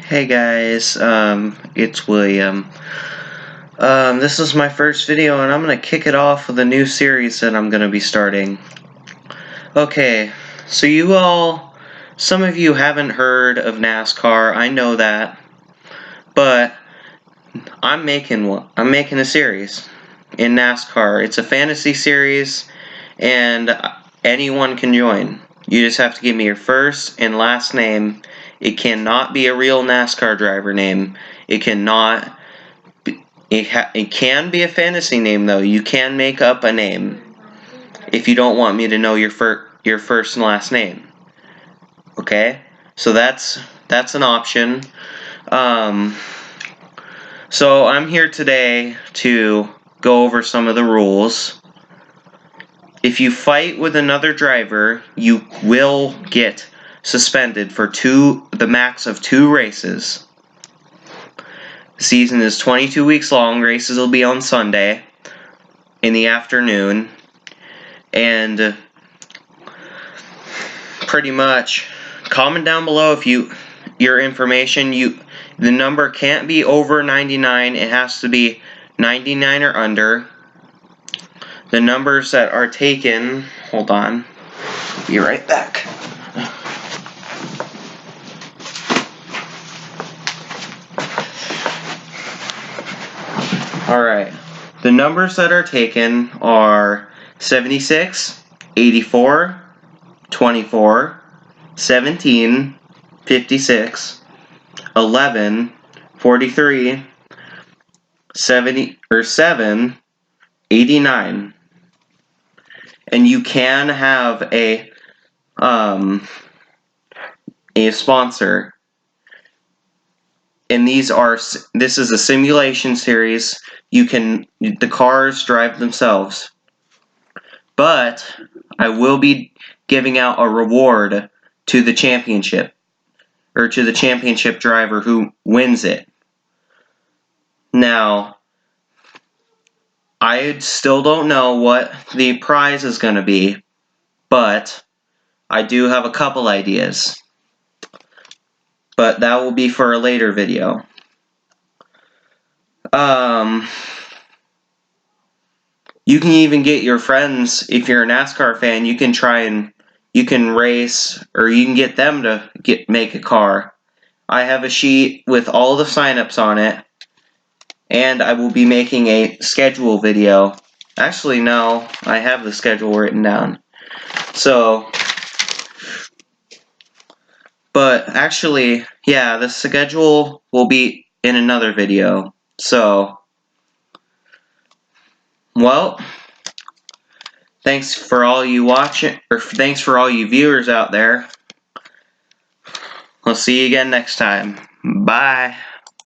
Hey guys, it's William. This is my first video and I'm gonna kick it off with a new series that I'm gonna be starting. Okay, so some of you haven't heard of NASCAR, I know that, but I'm making a series in NASCAR. It's a fantasy series and anyone can join. You just have to give me your first and last name. It cannot be a real NASCAR driver name. It cannot be, it can be a fantasy name though. You can make up a name if you don't want me to know your first and last name. Okay? So that's an option. So I'm here today to go over some of the rules. If you fight with another driver, you will get suspended for the max of 2 races. The season is 22 weeks long. Races will be on Sunday in the afternoon. And pretty much comment down below if your information. The number can't be over 99. It has to be 99 or under. The numbers that are taken, hold on, I'll be right back. Alright, the numbers that are taken are 76, 84, 24, 17, 56, 11, 43, 7, 89. And you can have a sponsor. And this is a simulation series. The cars drive themselves. But I will be giving out a reward to the championship, or to the championship driver who wins it. Now, I still don't know what the prize is going to be, but I do have a couple ideas. But that will be for a later video. You can even get your friends, if you're a NASCAR fan, you can race, or you can get them to make a car. I have a sheet with all the signups on it, and I will be making a schedule video. Actually, no, I have the schedule written down. So, but actually, yeah, the schedule will be in another video. So, well, thanks for all you watching, or thanks for all you viewers out there. We'll see you again next time. Bye.